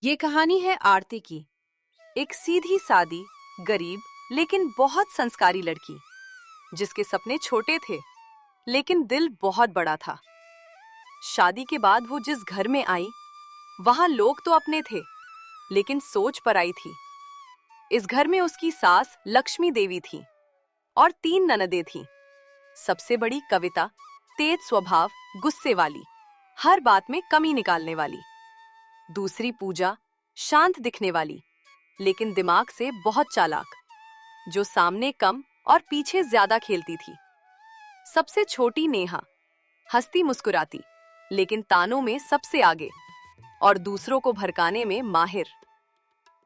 ये कहानी है आरती की। एक सीधी सादी, गरीब लेकिन बहुत संस्कारी लड़की, जिसके सपने छोटे थे लेकिन दिल बहुत बड़ा था। शादी के बाद वो जिस घर में आई, वहां लोग तो अपने थे, लेकिन सोच पराई थी। इस घर में उसकी सास लक्ष्मी देवी थी और 3 ननदें थीं। सबसे बड़ी कविता, तेज स्वभाव, गुस्से वाली, हर बात में कमी निकालने वाली। दूसरी पूजा, शांत दिखने वाली लेकिन दिमाग से बहुत चालाक, जो सामने कम और पीछे ज्यादा खेलती थी। सबसे छोटी नेहा, हंसती मुस्कुराती लेकिन तानों में सबसे आगे और दूसरों को भड़काने में माहिर।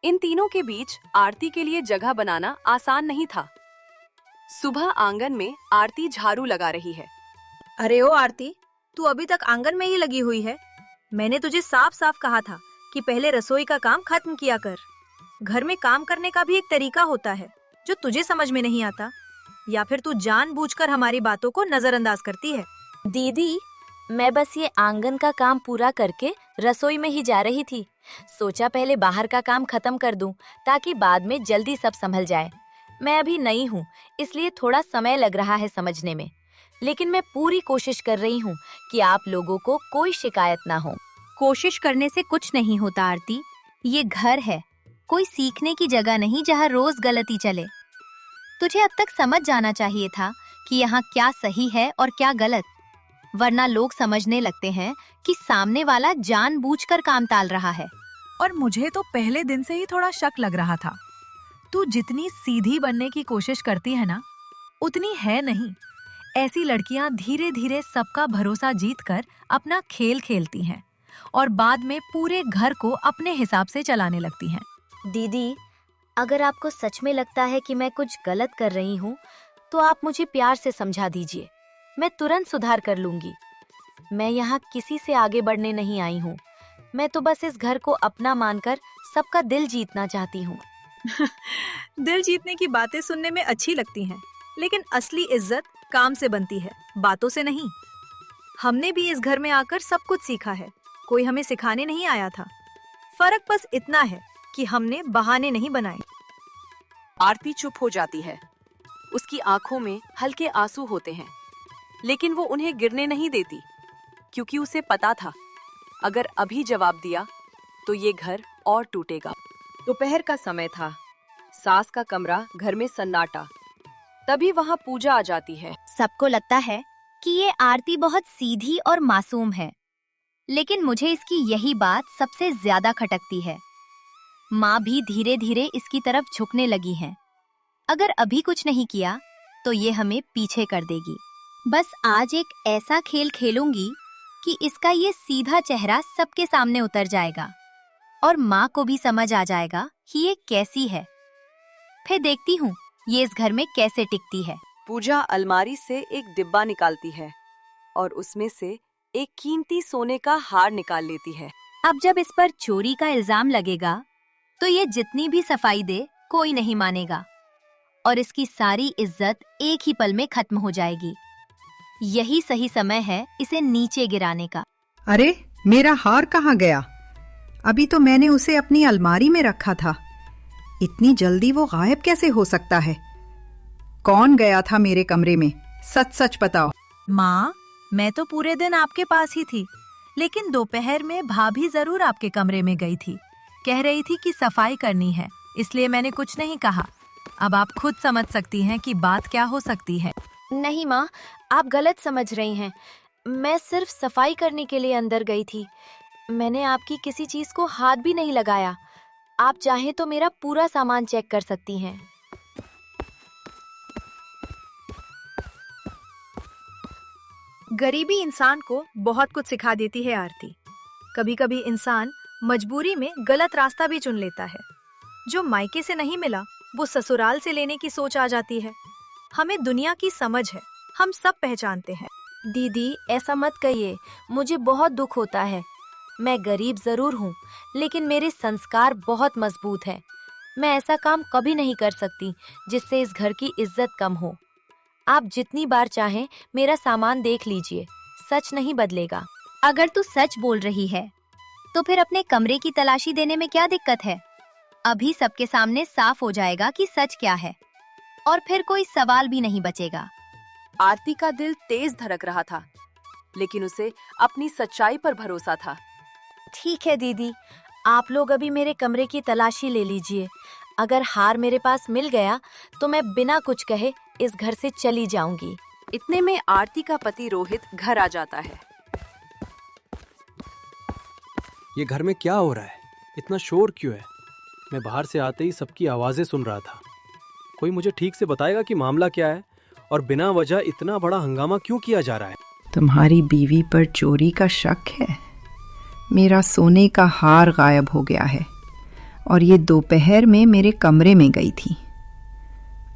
इन तीनों के बीच आरती के लिए जगह बनाना आसान नहीं था। सुबह आंगन में आरती झाड़ू लगा रही है। अरे ओ आरती, तू अभी तक आंगन में ही लगी हुई है। मैंने तुझे साफ साफ कहा था कि पहले रसोई का काम खत्म किया कर। घर में काम करने का भी एक तरीका होता है जो तुझे समझ में नहीं आता, या फिर तू जानबूझकर हमारी बातों को नजरअंदाज करती है। दीदी, मैं बस ये आंगन का काम पूरा करके रसोई में ही जा रही थी। सोचा पहले बाहर का काम खत्म कर दूं ताकि बाद में जल्दी सब संभल जाए। मैं अभी नई हूँ, इसलिए थोड़ा समय लग रहा है समझने में, लेकिन मैं पूरी कोशिश कर रही हूँ कि आप लोगों को कोई शिकायत ना हो। कोशिश करने से कुछ नहीं होता आरती। ये घर है, कोई सीखने की जगह नहीं जहाँ रोज गलती चले। तुझे अब तक समझ जाना चाहिए था कि यहाँ क्या सही है और क्या गलत, वरना लोग समझने लगते हैं कि सामने वाला जानबूझकर काम टाल रहा है। और मुझे तो पहले दिन से ही थोड़ा शक लग रहा था। तू जितनी सीधी बनने की कोशिश करती है ना, उतनी है नहीं। ऐसी लड़कियां धीरे धीरे सबका भरोसा जीतकर अपना खेल खेलती हैं और बाद में पूरे घर को अपने हिसाब से चलाने लगती हैं। दीदी, अगर आपको सच में लगता है कि मैं कुछ गलत कर रही हूँ, तो आप मुझे प्यार से समझा दीजिए। मैं तुरंत सुधार कर लूंगी। मैं यहाँ किसी से आगे बढ़ने नहीं आई हूँ। मैं तो बस इस घर को अपना मानकर सबका दिल जीतना चाहती हूँ। दिल जीतने की बातें सुनने में अच्छी लगती हैं, लेकिन असली इज्जत काम से बनती है, बातों से नहीं। हमने भी इस घर में आकर सब कुछ सीखा है, कोई हमें सिखाने नहीं आया था। फर्क बस इतना है कि हमने बहाने नहीं बनाए। आरती चुप हो जाती है। उसकी आंखों में हल्के आंसू होते हैं, लेकिन वो उन्हें गिरने नहीं देती, क्योंकि उसे पता था अगर अभी जवाब दिया तो ये घर और टूटेगा। दोपहर का समय था। सास का कमरा, घर में सन्नाटा। तभी वहाँ पूजा आ जाती है। सबको लगता है कि ये आरती बहुत सीधी और मासूम है, लेकिन मुझे इसकी यही बात सबसे ज्यादा खटकती है। माँ भी धीरे धीरे इसकी तरफ झुकने लगी हैं। अगर अभी कुछ नहीं किया तो ये हमें पीछे कर देगी। बस आज एक ऐसा खेल खेलूंगी कि इसका ये सीधा चेहरा सबके सामने उतर जाएगा और माँ को भी समझ आ जाएगा कि ये कैसी है। फिर देखती हूँ ये इस घर में कैसे टिकती है। पूजा अलमारी से एक डिब्बा निकालती है और उसमें से एक कीमती सोने का हार निकाल लेती है। अब जब इस पर चोरी का इल्जाम लगेगा तो ये जितनी भी सफाई दे कोई नहीं मानेगा और इसकी सारी इज्जत एक ही पल में खत्म हो जाएगी। यही सही समय है इसे नीचे गिराने का। अरे, मेरा हार कहाँ गया? अभी तो मैंने उसे अपनी अलमारी में रखा था। इतनी जल्दी वो गायब कैसे हो सकता है? कौन गया था मेरे कमरे में? सच सच बताओ। माँ, मैं तो पूरे दिन आपके पास ही थी, लेकिन दोपहर में भाभी जरूर आपके कमरे में गई थी। कह रही थी कि सफाई करनी है, इसलिए मैंने कुछ नहीं कहा। अब आप खुद समझ सकती हैं कि बात क्या हो सकती है। नहीं माँ, आप गलत समझ रही हैं। मैं सिर्फ सफाई करने के लिए अंदर गई थी। मैंने आपकी किसी चीज को हाथ भी नहीं लगाया। आप चाहें तो मेरा पूरा सामान चेक कर सकती हैं। गरीबी इंसान को बहुत कुछ सिखा देती है आरती। कभी कभी इंसान मजबूरी में गलत रास्ता भी चुन लेता है। जो मायके से नहीं मिला वो ससुराल से लेने की सोच आ जाती है। हमें दुनिया की समझ है, हम सब पहचानते हैं। दीदी, ऐसा मत कहिए, मुझे बहुत दुख होता है। मैं गरीब जरूर हूँ, लेकिन मेरे संस्कार बहुत मजबूत हैं। मैं ऐसा काम कभी नहीं कर सकती जिससे इस घर की इज्जत कम हो। आप जितनी बार चाहें मेरा सामान देख लीजिए, सच नहीं बदलेगा। अगर तू सच बोल रही है तो फिर अपने कमरे की तलाशी देने में क्या दिक्कत है? अभी सबके सामने साफ हो जाएगा कि सच क्या है, और फिर कोई सवाल भी नहीं बचेगा। आरती का दिल तेज धड़क रहा था, लेकिन उसे अपनी सच्चाई पर भरोसा था। ठीक है दीदी, आप लोग अभी मेरे कमरे की तलाशी ले लीजिए। अगर हार मेरे पास मिल गया तो मैं बिना कुछ कहे इस घर से चली जाऊंगी। इतने में आरती का पति रोहित घर आ जाता है। ये घर में क्या हो रहा है? इतना शोर क्यों है? मैं बाहर से आते ही सबकी आवाजें सुन रहा था। कोई मुझे ठीक से बताएगा कि मामला क्या है और बिना वजह इतना बड़ा हंगामा क्यों किया जा रहा है? तुम्हारी बीवी पर चोरी का शक है। मेरा सोने का हार गायब हो गया है और ये दोपहर में मेरे कमरे में गई थी।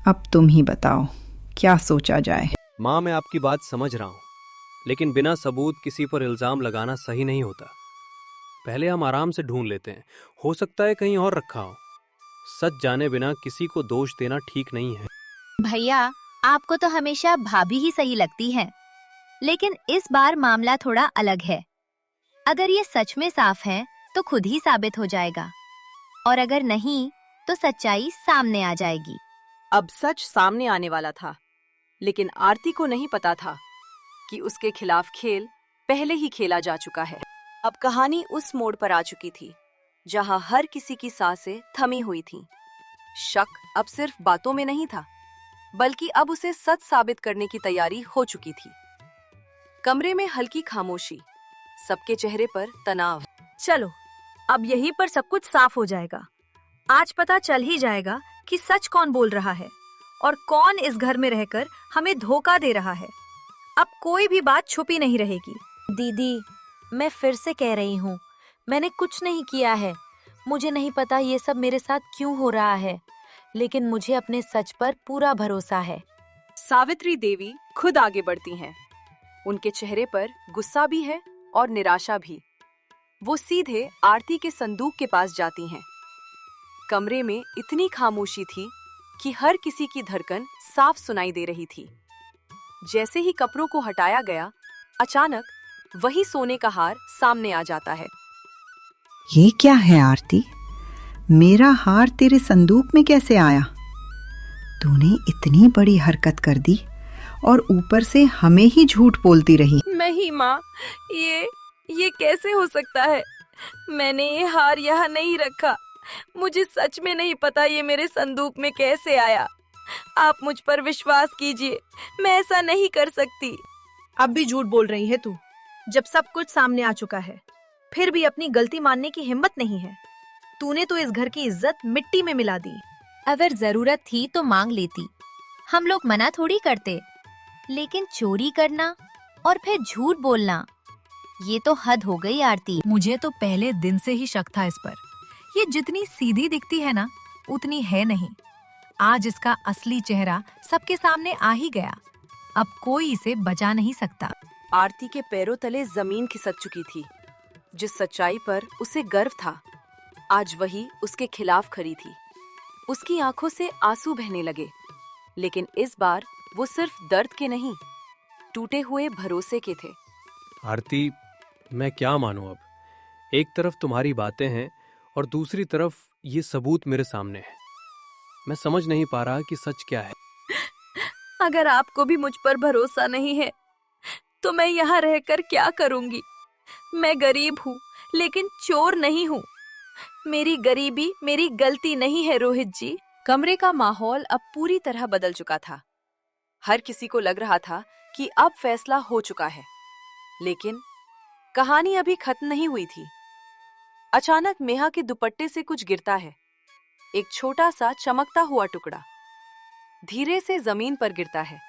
अब तुम ही बताओ क्या सोचा जाए। माँ, मैं आपकी बात समझ रहा हूँ, लेकिन बिना सबूत किसी पर इल्जाम लगाना सही नहीं होता। पहले हम आराम से ढूंढ लेते हैं, हो सकता है कहीं और रखा हो। सच जाने बिना किसी को दोष देना ठीक नहीं है। भैया, आपको तो हमेशा भाभी ही सही लगती हैं, लेकिन इस बार मामला थोड़ा अलग है। अगर ये सच में साफ है तो खुद ही साबित हो जाएगा, और अगर नहीं तो सच्चाई सामने आ जाएगी। अब सच सामने आने वाला था, लेकिन आरती को नहीं पता था कि उसके खिलाफ खेल पहले ही खेला जा चुका है। अब कहानी उस मोड़ पर आ चुकी थी जहां हर किसी की सांसें थमी हुई थीं। शक अब सिर्फ बातों में नहीं था, बल्कि अब उसे सच साबित करने की तैयारी हो चुकी थी। कमरे में हल्की खामोशी, सबके चेहरे पर तनाव। चलो, अब यहीं पर सब कुछ साफ हो जाएगा। आज पता चल ही जाएगा कि सच कौन बोल रहा है और कौन इस घर में रहकर हमें धोखा दे रहा है। अब कोई भी बात छुपी नहीं रहेगी। दीदी, मैं फिर से कह रही हूँ, मैंने कुछ नहीं किया है। मुझे नहीं पता ये सब मेरे साथ क्यों हो रहा है, लेकिन मुझे अपने सच पर पूरा भरोसा है। सावित्री देवी खुद आगे बढ़ती हैं। उनके चेहरे पर गुस्सा भी है और निराशा भी। वो सीधे आरती के संदूक के पास जाती हैं। कमरे में इतनी खामोशी थी कि हर किसी की धड़कन साफ सुनाई दे रही थी। जैसे ही कपड़ों को हटाया गया, अचानक वही सोने का हार सामने आ जाता है। ये क्या है आरती? मेरा हार तेरे संदूक में कैसे आया? तूने इतनी बड़ी हरकत कर दी और ऊपर से हमें ही झूठ बोलती रही। नहीं माँ, ये कैसे हो सकता है? मैंने ये हार यहाँ नहीं रखा। मुझे सच में नहीं पता ये मेरे संदूक में कैसे आया। आप मुझ पर विश्वास कीजिए, मैं ऐसा नहीं कर सकती। अब भी झूठ बोल रही है तू। जब सब कुछ सामने आ चुका है, फिर भी अपनी गलती मानने की हिम्मत नहीं है। तूने तो इस घर की इज्जत मिट्टी में मिला दी। अगर जरूरत थी तो मांग लेती, हम लोग मना थोड़ी करते। लेकिन चोरी करना और फिर झूठ बोलना, ये तो हद हो गई आरती। मुझे तो पहले दिन से ही शक था इस पर। ये जितनी सीधी दिखती है ना, उतनी है नहीं। आज इसका असली चेहरा सबके सामने आ ही गया। अब कोई इसे बचा नहीं सकता। आरती के पैरों तले जमीन खिसक चुकी थी। जिस सच्चाई पर उसे गर्व था, आज वही उसके खिलाफ खड़ी थी। उसकी आंखों से आंसू बहने लगे, लेकिन इस बार वो सिर्फ दर्द के नहीं, टूटे हुए भरोसे के थे। आरती, मैं क्या मानूं अब? एक तरफ तुम्हारी बातें हैं और दूसरी तरफ ये सबूत मेरे सामने है। मैं समझ नहीं पा रहा कि सच क्या है। अगर आपको भी मुझ पर भरोसा नहीं है, तो मैं यहाँ रहकर क्या करूंगी? मैं गरीब हूँ, लेकिन चोर नहीं हूँ। मेरी गरीबी मेरी गलती नहीं है रोहित जी। कमरे का माहौल अब पूरी तरह बदल चुका था। हर किसी को लग रहा था कि अब फैसला हो चुका है, लेकिन कहानी अभी खत्म नहीं हुई थी। अचानक मेहा के दुपट्टे से कुछ गिरता है। एक छोटा सा चमकता हुआ टुकड़ा धीरे से जमीन पर गिरता है।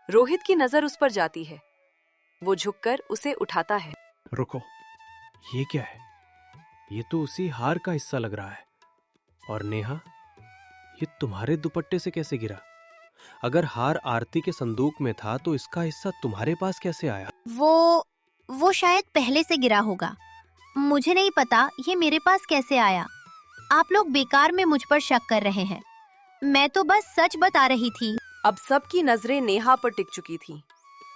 रोहित की नजर उस पर जाती है। वो झुककर उसे उठाता है। रुको, ये क्या है? ये तो उसी हार का हिस्सा लग रहा है। और नेहा, ये तुम्हारे दुपट्टे से कैसे गिरा? अगर हार आरती के संदूक में था तो इसका हिस्सा तुम्हारे पास कैसे आया? वो शायद पहले से गिरा होगा। मुझे नहीं पता ये मेरे पास कैसे आया। आप लोग बेकार में मुझ पर शक कर रहे हैं। मैं तो बस सच बता रही थी। अब सबकी नजरें नेहा पर टिक चुकी थीं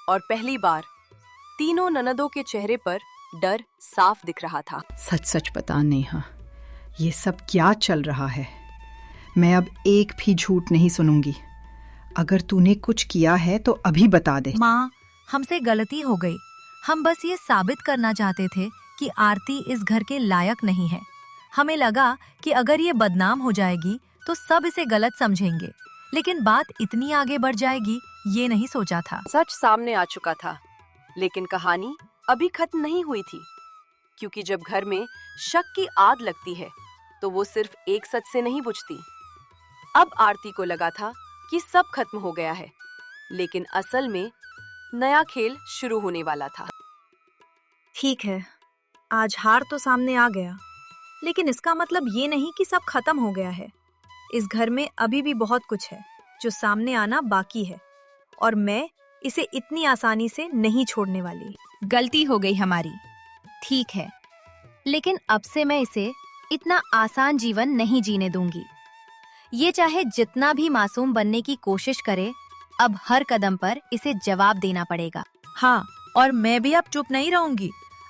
और पहली बार तीनों ननदों के चेहरे पर डर साफ दिख रहा था। सच सच बता नेहा, ये सब क्या चल रहा है? मैं अब एक भी झूठ नहीं सुनूंगी। अगर तूने कुछ किया है तो अभी बता दे। माँ, हमसे गलती हो गई। हम बस ये साबित करना चाहते थे कि आरती इस घर के लायक नहीं है। हमें लगा कि अगर ये बदनाम हो जाएगी तो सब इसे गलत समझेंगे, लेकिन बात इतनी आगे बढ़ जाएगी ये नहीं सोचा था। सच सामने आ चुका था, लेकिन कहानी अभी खत्म नहीं हुई थी, क्योंकि जब घर में शक की आग लगती है तो वो सिर्फ एक सच से नहीं बुझती। अब आरती को लगा था कि सब खत्म हो गया है, लेकिन असल में नया खेल शुरू होने वाला था। ठीक है, आज हार तो सामने आ गया, लेकिन इसका मतलब ये नहीं कि सब खत्म हो गया है। इस घर में अभी भी बहुत कुछ है जो सामने आना बाकी है, और मैं इसे इतनी आसानी से नहीं छोड़ने वाली। गलती हो गई हमारी, ठीक है, लेकिन अब से मैं इसे इतना आसान जीवन नहीं जीने दूंगी। ये चाहे जितना भी मासूम बनने की कोशिश करे, अब हर कदम पर इसे जवाब देना पड़ेगा। हाँ, और मैं भी अब चुप नहीं रहूंगी।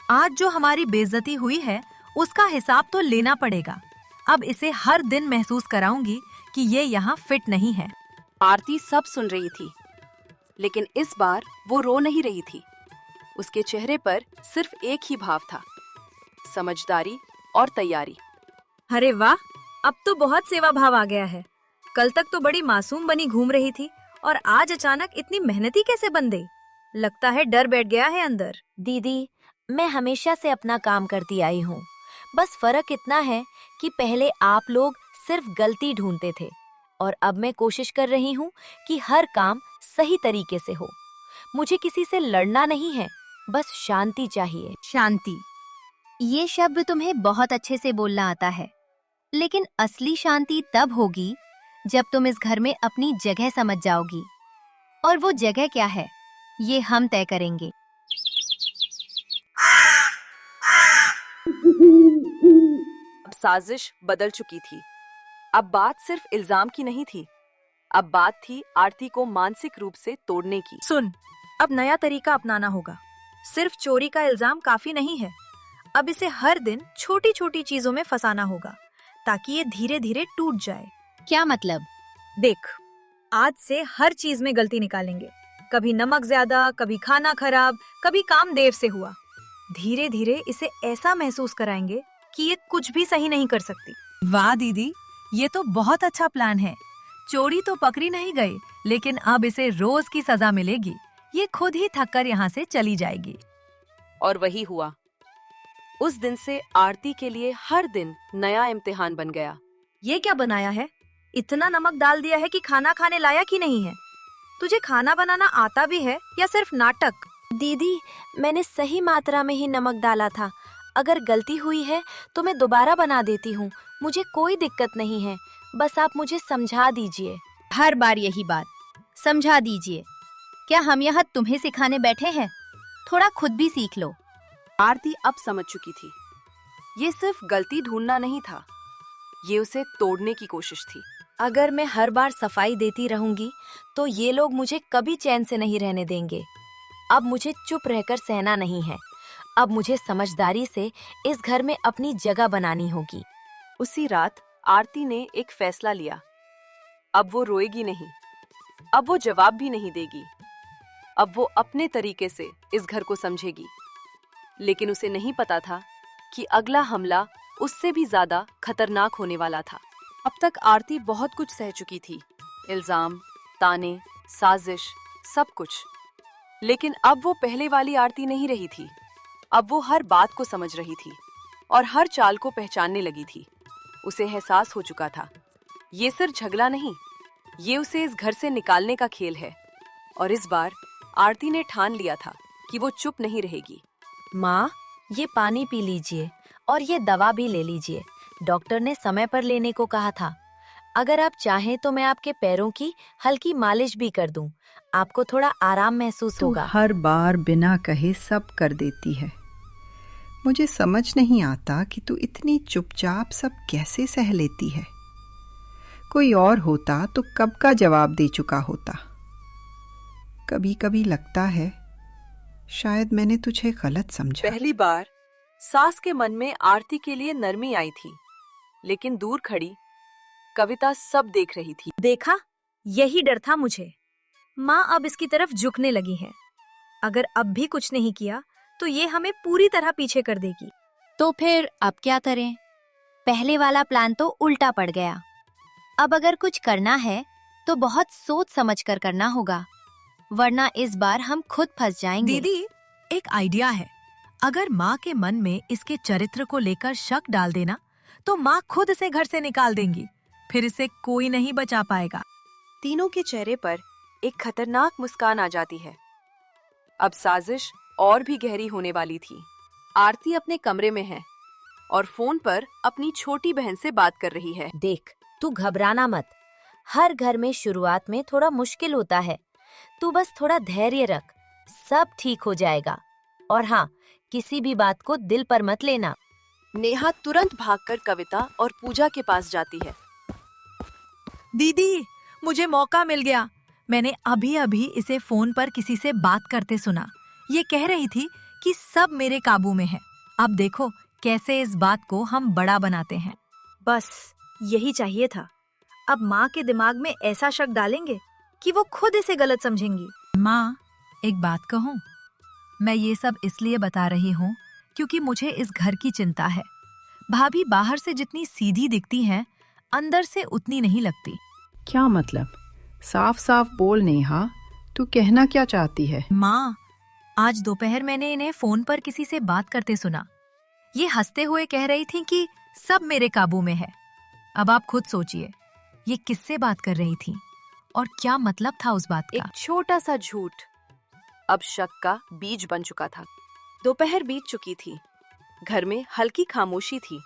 आज जो हमारी बेइज्जती हुई है उसका हिसाब तो लेना पड़ेगा। अब इसे हर दिन महसूस कराऊंगी कि ये यहाँ फिट नहीं है। आरती सब सुन रही थी, लेकिन इस बार वो रो नहीं रही थी। उसके चेहरे पर सिर्फ एक ही भाव था, समझदारी और तैयारी। अरे वाह, अब तो बहुत सेवा भाव आ गया है। कल तक तो बड़ी मासूम बनी घूम रही थी, और आज अचानक इतनी मेहनती कैसे बन गई? लगता है डर बैठ गया है अंदर। दीदी, मैं हमेशा से अपना काम करती आई हूँ। बस फर्क इतना है कि पहले आप लोग सिर्फ गलती ढूंढते थे, और अब मैं कोशिश कर रही हूँ कि हर काम सही तरीके से हो। मुझे किसी से लड़ना नहीं है, बस शांति चाहिए। शांति, ये शब्द तुम्हें बहुत अच्छे से बोलना आता है, लेकिन असली शांति तब होगी जब तुम इस घर में अपनी जगह समझ जाओगी। और वो जगह क्या है, ये हम तय करेंगे। अब साजिश बदल चुकी थी। अब बात सिर्फ इल्जाम की नहीं थी, अब बात थी आरती को मानसिक रूप से तोड़ने की। सुन, अब नया तरीका अपनाना होगा। सिर्फ चोरी का इल्जाम काफी नहीं है। अब इसे हर दिन छोटी छोटी चीजों में फंसाना होगा, ताकि ये धीरे धीरे टूट जाए। क्या मतलब? देख, आज से हर चीज में गलती निकालेंगे। कभी नमक ज्यादा, कभी खाना खराब, कभी काम देर से हुआ। धीरे धीरे इसे ऐसा महसूस कराएंगे कि ये कुछ भी सही नहीं कर सकती। वाह दीदी, ये तो बहुत अच्छा प्लान है। चोरी तो पकड़ी नहीं गई, लेकिन अब इसे रोज की सजा मिलेगी। ये खुद ही थककर यहाँ से चली जाएगी। और वही हुआ। उस दिन से आरती के लिए हर दिन नया इम्तिहान बन गया। ये क्या बनाया है? इतना नमक डाल दिया है कि खाना खाने लायक ही नहीं है। तुझे खाना बनाना आता भी है या सिर्फ नाटक? दीदी, मैंने सही मात्रा में ही नमक डाला था। अगर गलती हुई है तो मैं दोबारा बना देती हूँ। मुझे कोई दिक्कत नहीं है, बस आप मुझे समझा दीजिए। हर बार यही बात, समझा दीजिए। क्या हम यहाँ तुम्हें सिखाने बैठे हैं? थोड़ा खुद भी सीख लो। आरती अब समझ चुकी थी, ये सिर्फ गलती ढूंढना नहीं था, ये उसे तोड़ने की कोशिश थी। अगर मैं हर बार सफाई देती रहूंगी तो ये लोग मुझे कभी चैन से नहीं रहने देंगे। अब मुझे चुप रहकर सहना नहीं है। अब मुझे समझदारी से इस घर में अपनी जगह बनानी होगी। उसी रात आरती ने एक फैसला लिया। अब वो रोएगी नहीं, अब वो जवाब भी नहीं देगी। अब वो अपने तरीके से इस घर को समझेगी। लेकिन उसे नहीं पता था कि अगला हमला उससे भी ज्यादा खतरनाक होने वाला था। अब तक आरती बहुत कुछ सह चुकी थी, इल्जाम, ताने, साजिश, सब कुछ। लेकिन अब वो पहले वाली आरती नहीं रही थी। अब वो हर बात को समझ रही थी और हर चाल को पहचानने लगी थी। उसे एहसास हो चुका था, ये सिर्फ झगड़ा नहीं, ये उसे इस घर से निकालने का खेल है। और इस बार आरती ने ठान लिया था कि वो चुप नहीं रहेगी। माँ, ये पानी पी लीजिए और ये दवा भी ले लीजिए। डॉक्टर ने समय पर लेने को कहा था। अगर आप चाहें तो मैं आपके पैरों की हल्की मालिश भी कर दूं। आपको थोड़ा आराम महसूस तू होगा। हर बार बिना कहे सब कर देती है। मुझे समझ नहीं आता कि तू इतनी चुपचाप सब कैसे सह लेती है। कोई और होता तो कब का जवाब दे चुका होता। कभी कभी लगता है शायद मैंने तुझे गलत समझा। पहली बार सास के मन में आरती के लिए नरमी आई थी, लेकिन दूर खड़ी कविता सब देख रही थी। देखा, यही डर था मुझे। माँ अब इसकी तरफ झुकने लगी है। अगर अब भी कुछ नहीं किया तो ये हमें पूरी तरह पीछे कर देगी। तो फिर अब क्या करें? पहले वाला प्लान तो उल्टा पड़ गया। अब अगर कुछ करना है तो बहुत सोच समझ कर करना होगा, वरना इस बार हम खुद फंस जाएंगे। दीदी, एक आइडिया है। अगर माँ के मन में इसके चरित्र को लेकर शक डाल देना तो माँ खुद इसे घर से निकाल देंगी, फिर इसे कोई नहीं बचा पाएगा। तीनों के चेहरे पर एक खतरनाक मुस्कान आ जाती है। अब साजिश और भी गहरी होने वाली थी। आरती अपने कमरे में है और फोन पर अपनी छोटी बहन से बात कर रही है। देख, तू घबराना मत। हर घर में शुरुआत में थोड़ा मुश्किल होता है। तू बस थोड़ा धैर्य रख, सब ठीक हो जाएगा। और हाँ, किसी भी बात को दिल पर मत लेना। नेहा तुरंत भागकर कविता और पूजा के पास जाती है। दीदी, मुझे मौका मिल गया। मैंने अभी अभी इसे फोन पर किसी से बात करते सुना। ये कह रही थी कि सब मेरे काबू में है। अब देखो कैसे इस बात को हम बड़ा बनाते हैं। बस यही चाहिए था। अब माँ के दिमाग में ऐसा शक डालेंगे कि वो खुद इसे गलत समझेंगी। माँ, एक बात कहूँ? मैं ये सब इसलिए बता रही हूँ क्योंकि मुझे इस घर की चिंता है। भाभी बाहर से जितनी सीधी दिखती हैं, अंदर से उतनी नहीं लगती। क्या मतलब? साफ साफ बोल नेहा, तू कहना क्या चाहती है? माँ, आज दोपहर मैंने इन्हें फोन पर किसी से बात करते सुना। ये हंसते हुए कह रही थी कि सब मेरे काबू में है। अब आप खुद सोचिए, ये किससे बात कर रही थी और क्या मतलब था उस बात का? एक छोटा सा झूठ अब शक का बीज बन चुका था। दोपहर बीत चुकी थी। घर में हल्की खामोशी थी,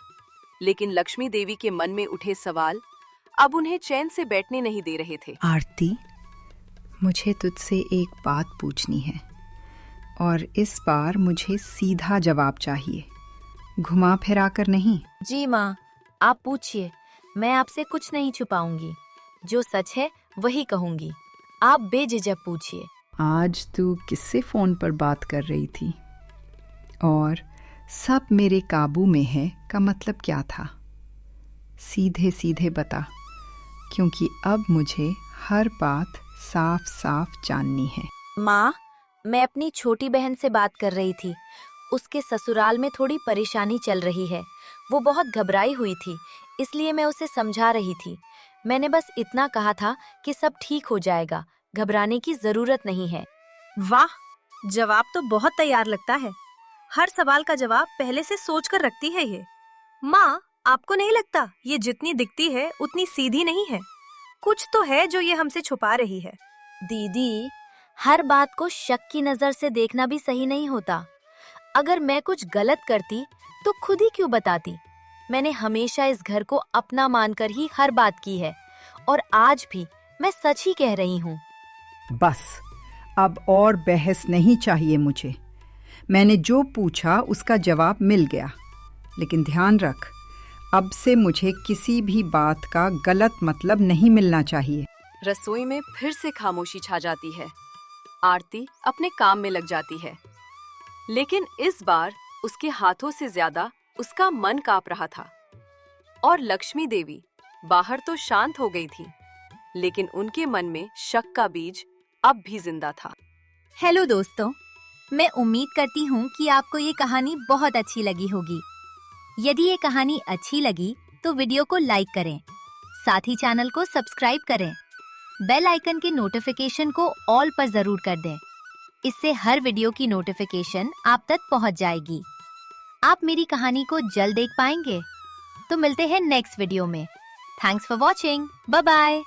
लेकिन लक्ष्मी देवी के मन में उठे सवाल अब उन्हें चैन से बैठने नहीं दे रहे थे। आरती, मुझे तुझसे एक बात पूछनी है और इस बार मुझे सीधा जवाब चाहिए, घुमा फिरा कर नहीं। जी माँ, आप पूछिए। मैं आपसे कुछ नहीं छुपाऊंगी। जो सच है वही कहूंगी। आप बेझिझक पूछिए। आज तू किससे फोन पर बात कर रही थी और सब मेरे काबू में है का मतलब क्या था? सीधे सीधे बता, क्योंकि अब मुझे हर बात साफ साफ जाननी है। माँ, मैं अपनी छोटी बहन से बात कर रही थी। उसके ससुराल में थोड़ी परेशानी चल रही है। वो बहुत घबराई हुई थी, इसलिए मैं उसे समझा रही थी। मैंने बस इतना कहा था कि सब ठीक हो जाएगा, घबराने की जरूरत नहीं है। वाह, जवाब तो बहुत तैयार लगता है। हर सवाल का जवाब पहले से सोच कर रखती है ये। माँ, आपको नहीं लगता ये जितनी दिखती है उतनी सीधी नहीं है? कुछ तो है जो ये हमसे छुपा रही है। दीदी, हर बात को शक की नजर से देखना भी सही नहीं होता। अगर मैं कुछ गलत करती तो खुद ही क्यों बताती? मैंने हमेशा इस घर को अपना मानकर ही हर बात की है और आज भी मैं सच ही कह रही हूँ। बस, अब और बहस नहीं चाहिए मुझे। मैंने जो पूछा उसका जवाब मिल गया, लेकिन ध्यान रख, अब से मुझे किसी भी बात का गलत मतलब नहीं मिलना चाहिए। रसोई में फिर से खामोशी छा जाती है। आरती अपने काम में लग जाती है, लेकिन इस बार उसके हाथों से ज्यादा उसका मन कांप रहा था। और लक्ष्मी देवी बाहर तो शांत हो गई थी, लेकिन उनके मन में शक का बीज अब भी जिंदा था। हेलो दोस्तों, मैं उम्मीद करती हूँ कि आपको ये कहानी बहुत अच्छी लगी होगी। यदि ये कहानी अच्छी लगी तो वीडियो को लाइक करें, साथ ही चैनल को सब्सक्राइब करें। बेल आइकन के नोटिफिकेशन को ऑल पर जरूर कर दें। इससे हर वीडियो की नोटिफिकेशन आप तक पहुंच जाएगी। आप मेरी कहानी को जल्द देख पाएंगे। तो मिलते हैं नेक्स्ट वीडियो में। Thanks for watching. Bye bye.